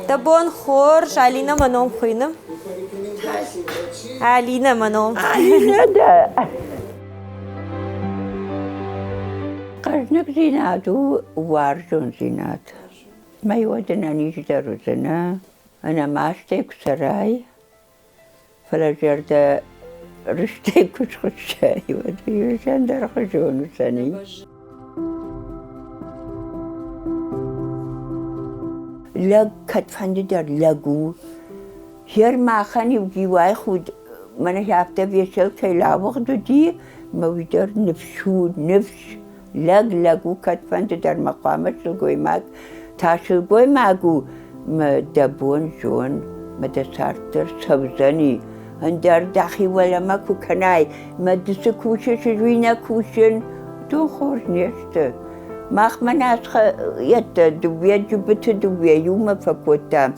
Табон خورش علينا منوم خينم علينا منوم ده قرنك زيناتو وارجون زينات ما يودنا نيجدر زنا أنا ما أشتيك سراي فلا جرد رشتيك وش خشاي ودي جندر خجون سني لق كتفند در لقو هر ما خاني وجواي خود من شافته بيشل كيلا وقت دي ما ويدر نفشو نفش لقو كتفند در مقامش الجوي ماك تاشل جوي ماكو ما دبون جون ما دسارتر سبزني هندر داخي ولا ماكو كناي ما دسكوشش جوينا كوشن دو خور نيشته ماخ مناس يت دوبيا جبت دوبيا يوم فكوتام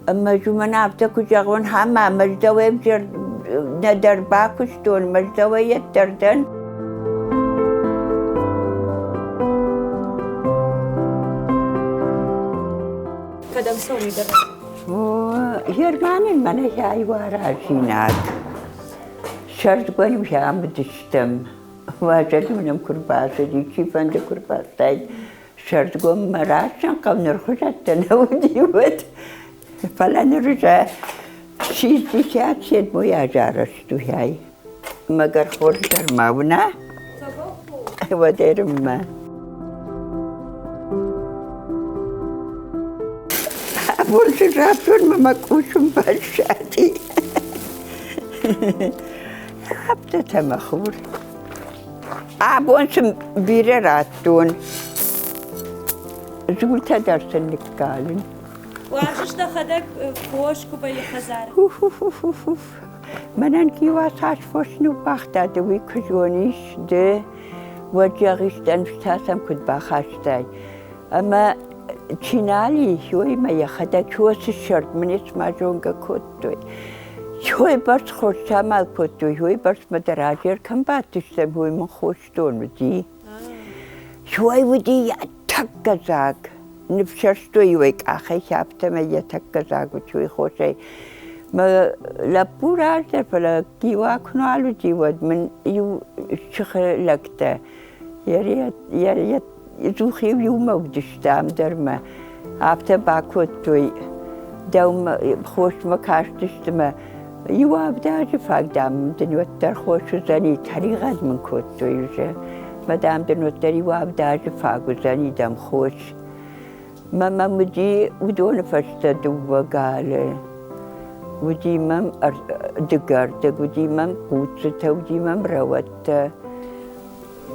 اما جو منافتا كجاغون هما مجدوي بجر ندر باكشتون مجدوي يتردن كدم سوي ده يرمان من هاي واراشينات شرط قولي مش عم بدشتم واجد منهم كرباس دي كيف عند كرباس تاي شرط قوم مراشن قبل نرخص التناودي ود فلا نرجع شيء تشات شيء مويا جارشتو هاي مگر خور در ماونا ودير ما أقول شرابتون ما مكوشم بالشاتي حبتها مخور أبونسم بيراتون زولتا درسن نكالن وعرفش ده خدك فوش كوباية خزارة منان كي واساش فوشنو باختا دوي كجونيش ده وجاغيش دنفتاسم كد باخاشتاي أما تشينالي شوي ما يخدك شوس الشرط من اسمع جونغا كوتوي شوي برس خوش شمال كوتوي شوي برس مدراجر كم باتشتم هوي من خوش دون ودي شوي ودي يتكزاك نفشرشتوي ويك أخي شابت ما يتكزاك وشوي خوشي ما لابورا فلا كيوا كنالو جيود من يو شخ لكتا يريد يزوخي يوم ودشتام درما عبتا باكوتوي دوم خوش مكاشتشتما يوا بداج فاقدام دنوتر خوش زني طريقات من كوتوي مدام دنوتر يوا بداج فاقو زني دم خوش ماما مجي ودون فشتا دوبا قال ودي مم دقردق ودي مم قوتتا ودي مم روتا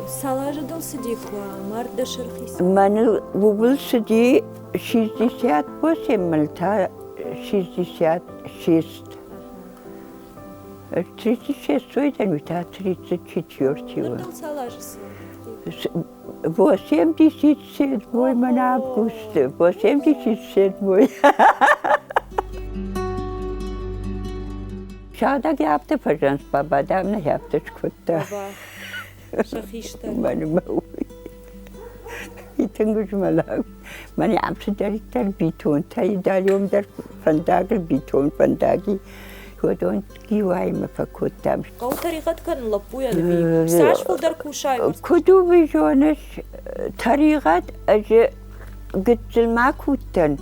سالاجة دول صديقوا مرد شرخيس من وبل صدي شيزديسيات بوسي ملتا شيزديسيات شيست تريتي شيست ويدن وتا تريتي تشيورتيو دول سالاجة بوسيم دي سيد بوي مناب قوست بوسيم دي سيد بوي شادك يابت فرجنس بابا دام نيابتش كتا شخيشتا من موي يتنقش ملاك من يعمس داري تربيتون تاي داليوم در فنداق البيتون فنداقي ودون كيواي ما فكوتام قو طريقة كان لبويا دبي ساعش فو در كوشاي كدو بيجونش طريقة أجي قلت ما كوتن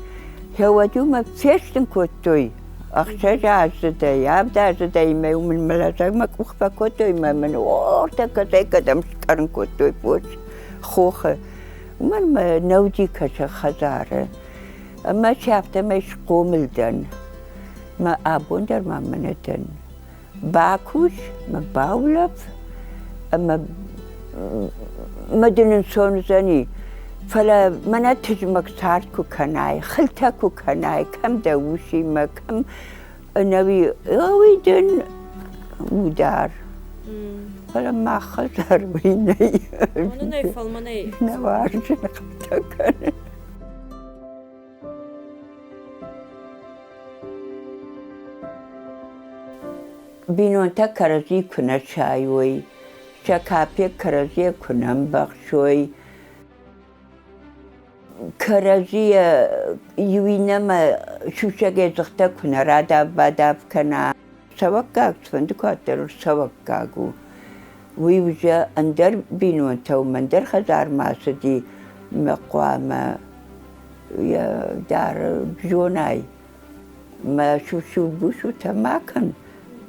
هو دوما فيشتن كوتوي أخشى عزدي يابد عزدي ما يوم الملازق ما كوخفا كوتوي ما من ورتا كزي كدم سكرن كوتوي بوش خوخة ومن ما نودي كشا خزارة أما شافت ما يشقوم الدن ما أبون در ما مندن باكوش ما باولف أما مدن سون زني فلا منا تجمك صار كو كناي خلتا كو كناي كم دوشي ما كم نبي ويدن ودار فلا ما خسر ويني مني فالمني نوارج خلتا كان بينون تكرزي كنا شايوي شكابي كرزي كنا بخشوي كرزية يوينما شوشة جزختا كنا رادا كنا سوكاك فندقاتر سوكاكو ويوجا اندر بينون تو مندر خزار ماسدي مقوامة يا دار جوناي ما شو بوشو تماكن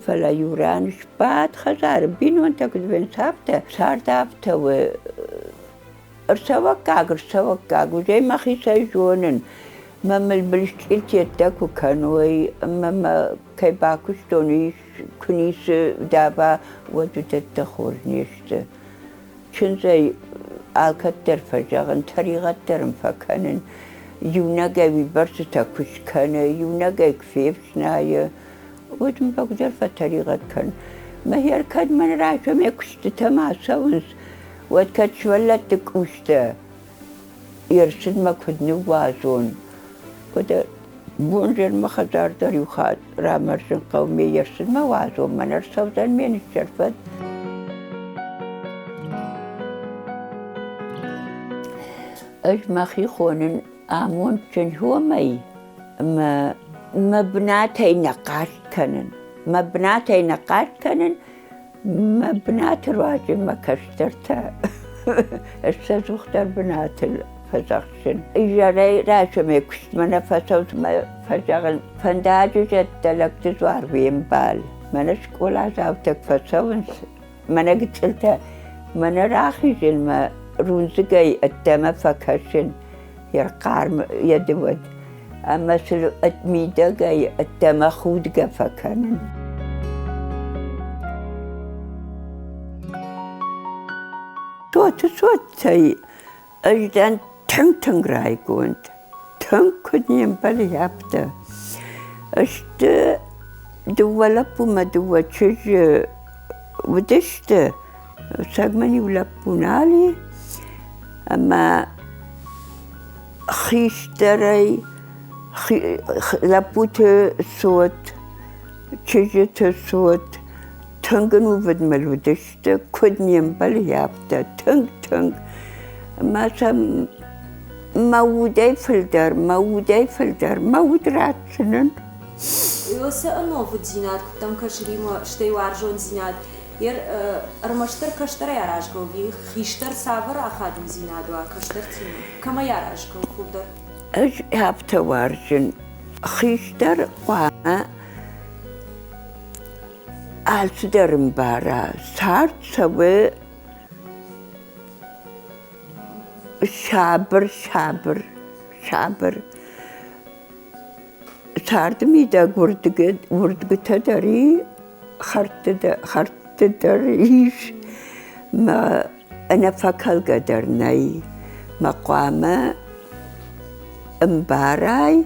فلا يورانش بعد خزار بينون تاكد بين سابتا صار دابتا و ارسوكاكو زي ما خيسا جونن ماما البلشتيل تيتاكو كانوي ماما كي باكوش دونيش كنيس دابا ودو تتخور نيشت چون زي آلكتر فجاغن طريقتر مفكنن يوناغي ويبرستا كوش كان يوناغي كفيف شنايا ودم بقدر فطريقت كان ما هي الكاد من راشا ما كشت تماسا ونس وكاد شولت كوشتا يرسد ما كد نوازون كده بونجر ما خزار دار يخاد رامرسن قومي يرسد ما وازون من ارسودان مين الشرفت اج ماخي خونن آمون چن هو ماي ما بناتي نقاش كنن ما بناتي نقاش كنن ما بنات رواجي ما كشترتا استاذ اختار بنات الفزاخشن اجاري راشا ما كشت منا فسوت ما فزاغن فنداجو جد لك زوار بيمبال منا شكول عزاوتك فسوت منا قتلتا منا راخي جلما رونزقاي التما فكشن يرقار يدود أما سلو أتميدا جاي التما خودقا فكانن صوت تاي أجدان تنگ راي كونت تنگ كدني ينبالي يابتا أشت دوالبو ما دوا تشج ودشت ساقماني ولبونالي أما خيشتري لبوت صوت تشجت صوت تنگنو ود ملودشت كدني ينبالي يابتا تنگ ما سم مودي فلدر مود راتسنن يوسا نوفو زينات كتم كشريما شتي وارجون زينات ير رمشتر كشتر ياراشكو بي خيشتر سافر اخادم زينات وا كشتر تيم كما ياراشكو خودر اج هابتا وارجن خيشتر قاما آلسدر مبارا سارت سوى شابر سارت ميدا وردقت داري خرت داريش ما أنا فكال قدرناي مقامة مباراي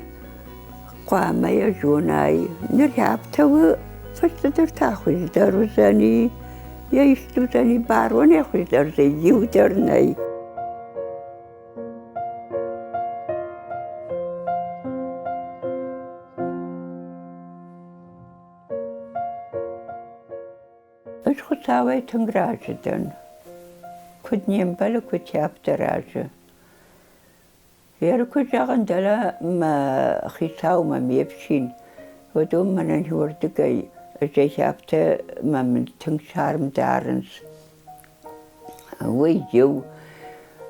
قامة يجوناي نرياب تو فشتدر تاخذ دارو زاني يشتو زاني بارون ياخذ دار زي يودرناي اش خساوي تنگراجدن كدنيم بلا كتياب دراجة يركو جاغن دلا ما خساو ما ميبشين ودوم من الوردقاي جيابتا ما من تنشار مدارنس ويجو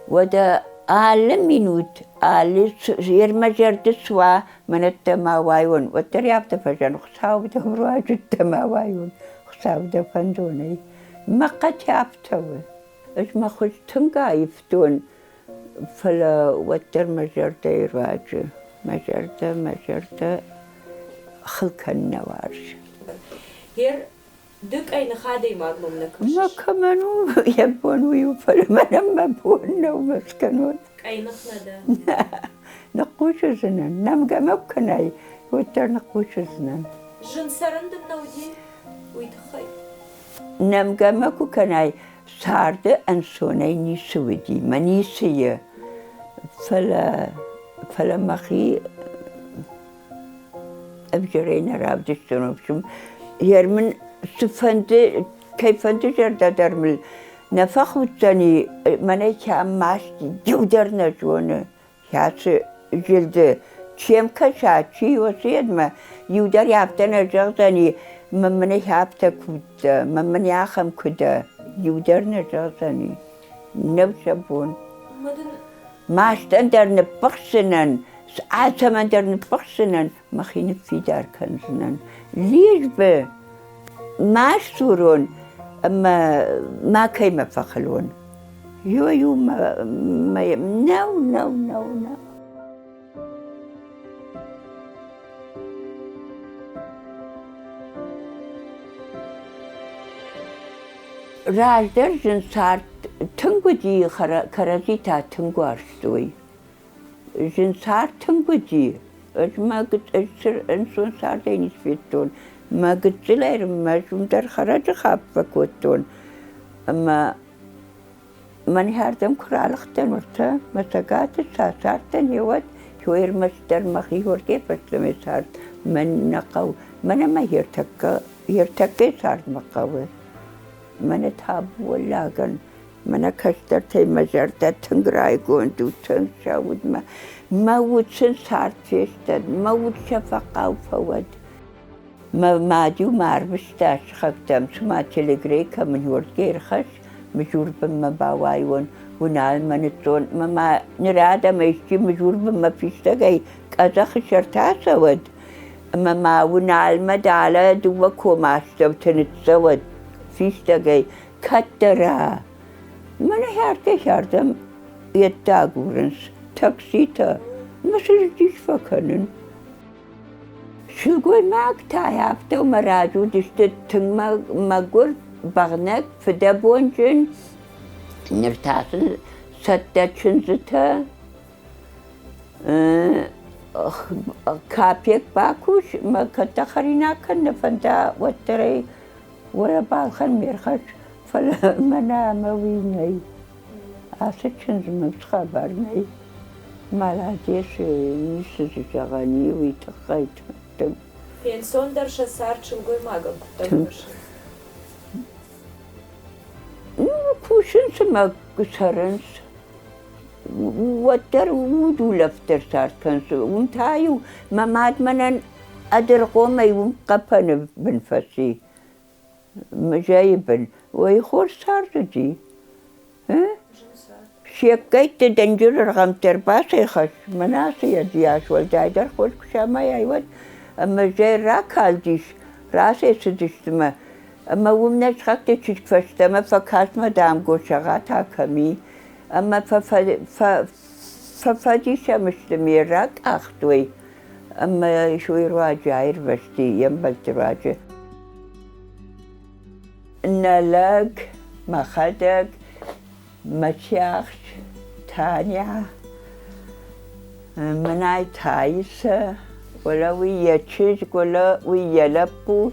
ودا آل مينوت آل يرما جرد سوا من التماوايون والتريابتا فجان خساو بدهرواج التماوايون خساو دا فندوني ما قتيابتا اش ما خوش تنقا يفتون فلا وتر مجرد يرواج مجرد خلق النوارج هير دك أي نخادي ماغنوم نكوش ما كمانو يبون ويوفل ما بونا ومسكنون أي نخلدا نقوش زنان نمقا مبكناي وتر نقوش زنان جن سرند النودي ويتخي نمقا مكو كناي سارد أنسوني نيسودي منيسية فلا مخي أبجرين رابدشتون بشم يرمن سفند كيف جرد درمل نفخ وتاني مني كام ماشتي جودر نجونه هاس جلد چیم کشا چی وسید ما یودر یافتن جغزنی من یافته کود من یاخم کود یودر نجغزنی نبشبون ماشتن در نبخشنن عاتمن در نبخشنن مخين في دار كنزنن ليش به ماش سورون اما ما كيما فخلون يو ما نو نو نو نو راجدر جنسار تنگو دي خرزيتا تنگو ارشتوي جنسار تنگو دي ما قد أجسر إنسان ساردين يسفيتون ما قد زلير ما جمدر خرج خاب كوتون أما من هاردم كرال اختن ورتا مساقات ساسارتن يوات شوير مستر مخي وركي فسلمي سارد من نقو من ما يرتكي سارد مقاوي من تاب ولاغن من كشترتي مجرد تنقراي قوندو تنشاود ما ودشن صار فيشتد ما ودش فقاو فود ما ديو ماربشتاش خفتم سما تلقريكا من يورد غير خش مجور بما باوايون ونال منتون ما نرادا ما يشتي مجور بما فيشتغي كذا خشرتا سود ما ونال مدالا دوا كوماشتو تنتسود فيشتغي كترا من هاردم يتاقورنس تاكسيتا مثل ديش فكنن شلقوي ماك تايابتا ومراجو دشتت تنگ ما قول بغنك فدابونجن نرتاسن ستاتشن زتا كابيك باكوش ما كتخرينا كن فانتا واتري ولا بالخن ميرخش فلا منا مويني عاستشن زمكس خبرني مالاديش نيسز جغاني ويتخيط Pension dar șasar chulgoi magă cutămăș. كوشن سما كسرنس وتر ودو لفتر صار كنس ومتايو ممات منن أدرقو ما يوم قبن بنفسي مجايبن ويخور صار جي ها شيكيت دنجر رقم ترباسي خش مناسي دياش والدايدر خوش كشاما يايوت أما جاي راكالديش راسي سدشتما أما ومناش خاكتي تشكفشتما فكاسما دام قوشغاتها كمي أما ففاديشا مشتمي راك أخطوي أما شوي رواجاير بشتي ينبلت راجع نلاق مخدق مشيخش تانيا مناي تايسة ولا ويا تشيج ولا ويا لبو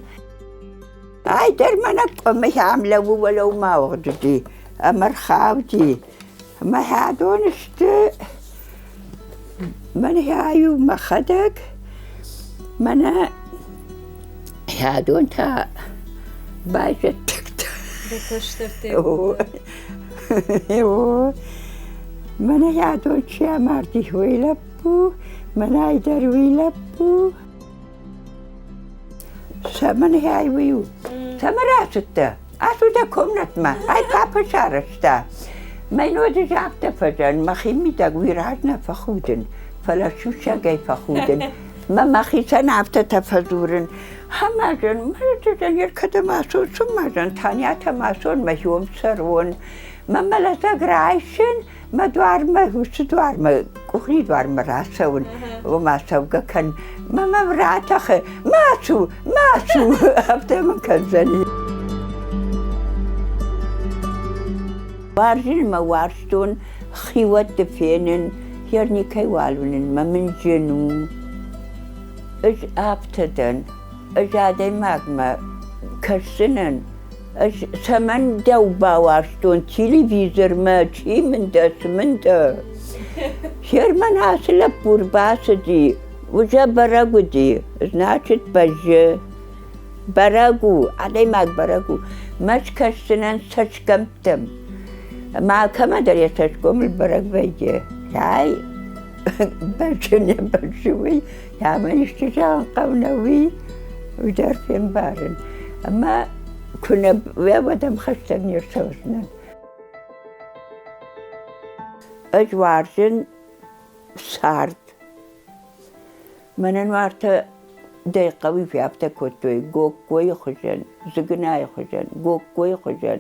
هاي در منك مش عاملة ولو ما وغدي أمر خاوتي ما هادون من هايو مخدك من هادون تا باجت بتشترتي من هادون شيا مارتي هوي لبو من هايدر ويلبو سمن هاي ويو سمراستا أسودا كمنت ما هاي بابا شارستا ما ينودي جابتا فجان ما خيمي تقويراتنا فخودن فلا شو شاقي فخودن ما مخي سنعبتا تفزورن هماجن مرتجن يركدا ماسون سماجن تانياتا ماسون ما يوم سرون ما ملزاق رايشن ما دوار ما هوش دوار ما كوخني دوار ما راسون وما سوقا كان ما مراتخ ماسو أبدا من كنزني وارجن ما وارشتون خيوات دفينن يرني كيوالونن ما من جنو اج ابتدن اج عادي ماغما كرسنن اج سمن دوبا وارشتون تلفزيور ما تشي من دا شيرمن هاسل بورباس دي وجا براغو دي значит براغو عادي ماغ براغو مش كرسنن سچكمتم ما كما دري سچكم البراغ بيجي هاي بچنی بچوی همانیش جان قونوی و در فیم بارن اما کنه ودم خشتن یرتوزنن اجوارجن سرد من وارتا دقیقی فیابتا کتوی گوی خوشن زگنای خوشن گوی خوشن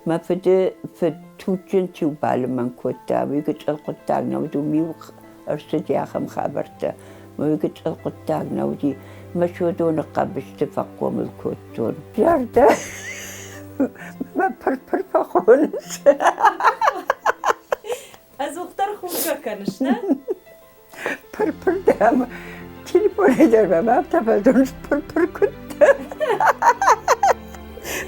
ما فتوچن تیو بال من کتا ویگت القطاق نودو میو ارسد یاخم خبرتا ما ویگت القطاق نودی ما شودون قبش تفقوم الكتون جارده ما پر فخونس از اختر خوب کنش نه؟ پر دام تلفوني دار ما تفضلش پر كنت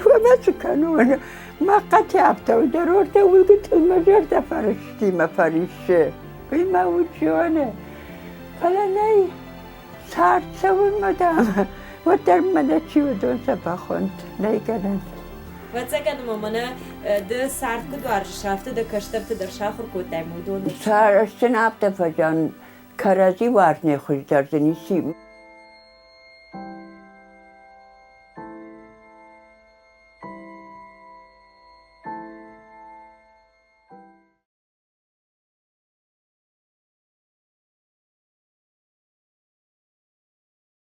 وما سكنوا انا ما قطعت ودرورت وقلت المجر فرشتي ما فرش ما وجوانا فلاني صارت سوي مدام ودر مدتشي ودون سبخونت نيكنن واتساكن مامانا ده سرد كد ورزش رفته ده کشترت در شهر کد مودون صار استنابت فجان كرازي وارني خوش دردني سيم